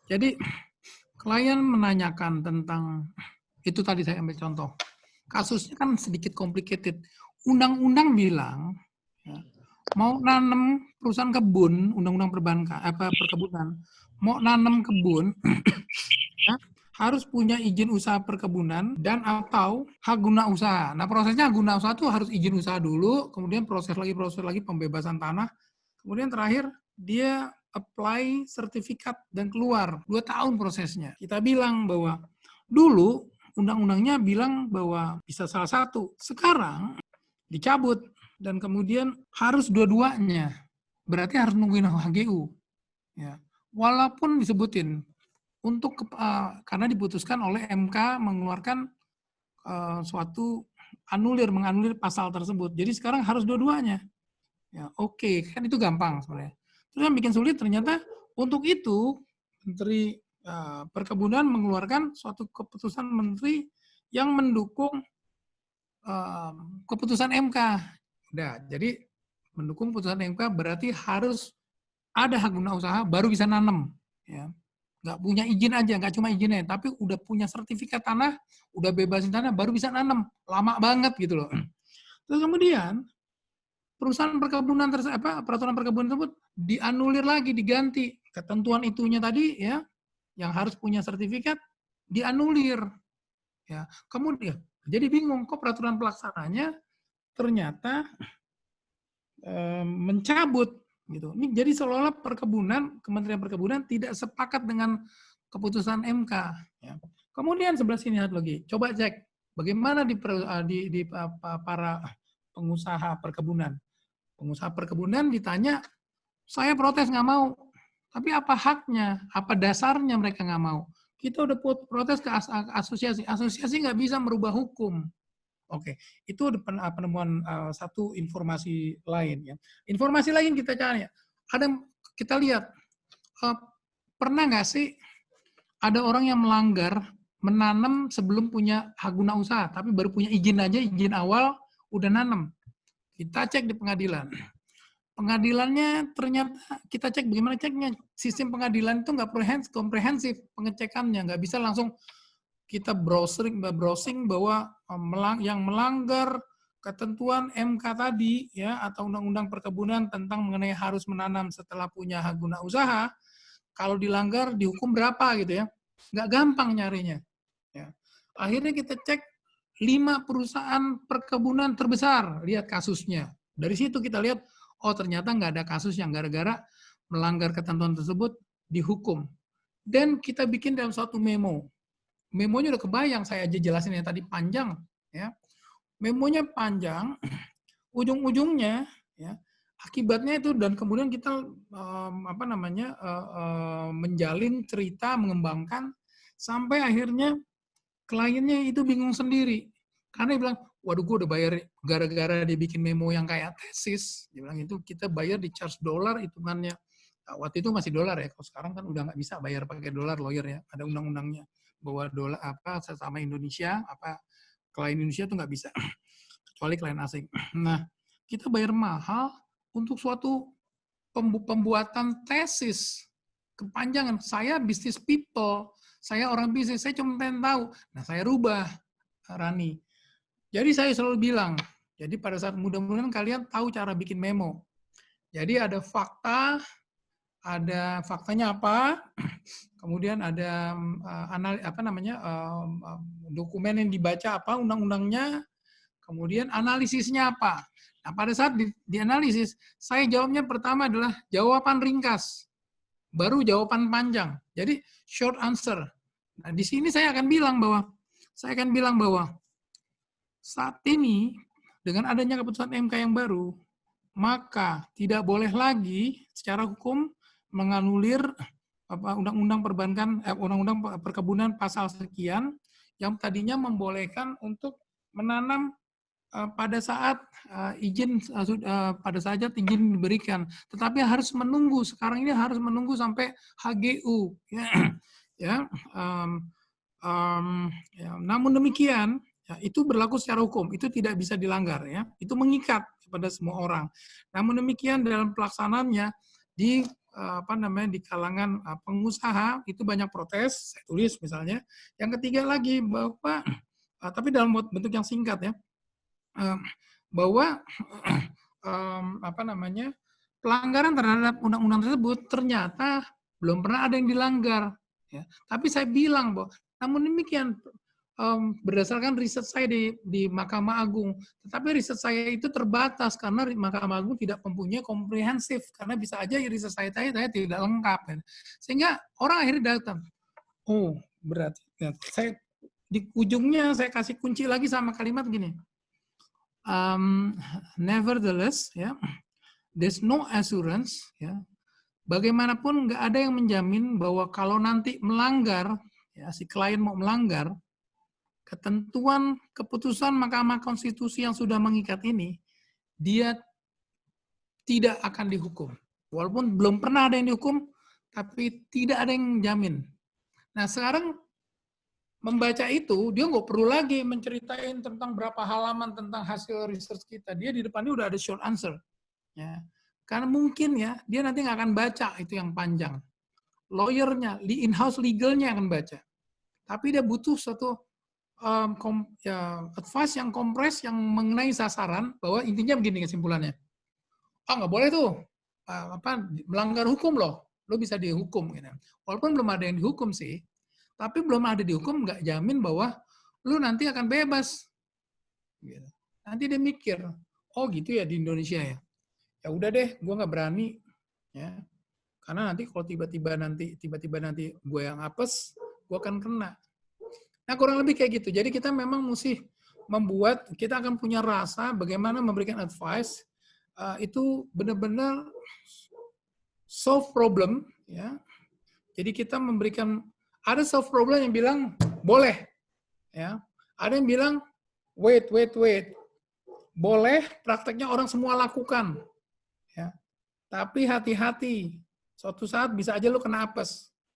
Jadi klien menanyakan tentang itu tadi saya ambil contoh. Kasusnya kan sedikit complicated. Undang-undang bilang ya, mau nanam perusahaan kebun, undang-undang perbankan perkebunan, mau nanam kebun ya, harus punya izin usaha perkebunan dan atau hak guna usaha. Nah, prosesnya hak guna usaha itu harus izin usaha dulu, kemudian proses lagi pembebasan tanah, kemudian terakhir dia apply sertifikat dan keluar 2 tahun prosesnya. Kita bilang bahwa dulu undang-undangnya bilang bahwa bisa salah satu. Sekarang dicabut dan kemudian harus dua-duanya. Berarti harus nungguin HGU. Ya. Walaupun disebutin karena diputuskan oleh MK mengeluarkan suatu menganulir pasal tersebut. Jadi sekarang harus dua-duanya. Ya, oke, kan itu gampang sebenarnya. Terus yang bikin sulit ternyata untuk itu Menteri Perkebunan mengeluarkan suatu keputusan menteri yang mendukung keputusan MK. Udah, jadi mendukung keputusan MK berarti harus ada hak guna usaha baru bisa nanam. Ya. Nggak punya izin aja, nggak cuma izinnya, tapi udah punya sertifikat tanah, udah bebasin tanah, baru bisa nanam. Lama banget gitu loh. Terus kemudian perusahaan perkebunan peraturan perkebunan tersebut dianulir lagi, diganti ketentuan itunya tadi ya, yang harus punya sertifikat dianulir ya. Kemudian jadi bingung kok peraturan pelaksananya ternyata mencabut gitu. Ini jadi seolah-olah Kementerian Perkebunan tidak sepakat dengan keputusan MK. Ya. Kemudian sebelah sini satu lagi, coba cek bagaimana di para pengusaha perkebunan. Pengusaha perkebunan ditanya, saya protes nggak mau. Tapi apa haknya? Apa dasarnya mereka nggak mau? Kita udah protes ke asosiasi. Asosiasi nggak bisa merubah hukum. Oke, itu penemuan satu informasi lain ya. Informasi lain kita cari. Kita lihat pernah nggak sih ada orang yang melanggar menanam sebelum punya hak guna usaha, tapi baru punya izin aja, izin awal udah nanam. Kita cek di pengadilan. Pengadilannya ternyata kita cek bagaimana ceknya. Sistem pengadilan itu nggak komprehensif pengecekannya, nggak bisa langsung kita browsing bahwa yang melanggar ketentuan MK tadi ya atau undang-undang perkebunan tentang mengenai harus menanam setelah punya hak guna usaha, kalau dilanggar dihukum berapa gitu ya. Nggak gampang nyarinya. Ya. Akhirnya kita cek 5 perusahaan perkebunan terbesar, lihat kasusnya. Dari situ kita lihat, oh ternyata nggak ada kasus yang gara-gara melanggar ketentuan tersebut dihukum. Dan kita bikin dalam suatu memo. Memonya udah kebayang, saya aja jelasin yang tadi panjang. Ya. Memonya panjang, ujung-ujungnya ya akibatnya itu dan kemudian kita menjalin cerita, mengembangkan sampai akhirnya kliennya itu bingung sendiri karena dia bilang, waduh gue udah bayar gara-gara dia bikin memo yang kayak tesis, dia bilang itu kita bayar di charge dolar hitungannya. Nah, waktu itu masih dolar ya, kalau sekarang kan udah nggak bisa bayar pakai dolar lawyer ya, ada undang-undangnya bahwa dolar sesama Indonesia klien Indonesia tuh nggak bisa kecuali klien asing. Nah kita bayar mahal untuk suatu pembuatan tesis kepanjangan. Saya business people, saya orang bisnis, saya cuma pengen tahu. Nah, saya rubah, Rani. Jadi saya selalu bilang, jadi pada saat mudah-mudahan kalian tahu cara bikin memo. Jadi ada faktanya apa, kemudian ada dokumen yang dibaca apa, undang-undangnya, kemudian analisisnya apa. Nah, pada saat dianalisis, saya jawabnya pertama adalah jawaban ringkas, baru jawaban panjang. Jadi short answer. Nah, di sini saya akan bilang bahwa saat ini dengan adanya keputusan MK yang baru, maka tidak boleh lagi secara hukum menganulir undang-undang undang-undang perkebunan pasal sekian yang tadinya membolehkan untuk menanam pada saat izin diberikan, tetapi harus menunggu. Sekarang ini harus menunggu sampai HGU. Ya, namun demikian, ya, itu berlaku secara hukum, itu tidak bisa dilanggar ya. Itu mengikat kepada semua orang. Namun demikian dalam pelaksanaannya di kalangan pengusaha itu banyak protes, saya tulis misalnya. Yang ketiga lagi bahwa tapi dalam bentuk yang singkat ya, bahwa pelanggaran terhadap undang-undang tersebut ternyata belum pernah ada yang dilanggar. Ya. Tapi saya bilang bahwa namun demikian berdasarkan riset saya di Mahkamah Agung, tetapi riset saya itu terbatas karena Mahkamah Agung tidak mempunyai komprehensif, karena bisa aja riset saya tidak lengkap. Sehingga orang akhirnya datang, oh berarti, ya, saya di ujungnya saya kasih kunci lagi sama kalimat gini, nevertheless, ya, there's no assurance, ya, bagaimanapun nggak ada yang menjamin bahwa kalau nanti melanggar, ya, si klien mau melanggar, ketentuan keputusan Mahkamah Konstitusi yang sudah mengikat ini, dia tidak akan dihukum. Walaupun belum pernah ada yang dihukum, tapi tidak ada yang jamin. Nah sekarang membaca itu, dia nggak perlu lagi menceritain tentang berapa halaman tentang hasil research kita. Dia di depannya udah ada short answer. Ya. Karena mungkin ya, dia nanti nggak akan baca itu yang panjang. Lawyernya, in-house legalnya akan baca. Tapi dia butuh satu advice yang kompres yang mengenai sasaran, bahwa intinya begini kesimpulannya. Nggak boleh tuh melanggar hukum loh, lo bisa dihukum gitu. Walaupun belum ada yang dihukum sih, tapi belum ada dihukum nggak jamin bahwa lo nanti akan bebas gitu. Nanti dia mikir, oh gitu ya di Indonesia ya, ya udah deh gue nggak berani ya, karena nanti kalau tiba-tiba nanti gue yang apes, gue akan kena. Nah, kurang lebih kayak gitu. Jadi kita memang mesti membuat, kita akan punya rasa bagaimana memberikan advice, itu benar-benar solve problem, ya. Jadi kita memberikan, ada solve problem yang bilang boleh, ya. Ada yang bilang wait. Boleh, prakteknya orang semua lakukan, ya. Tapi hati-hati, suatu saat bisa aja lu kena apes.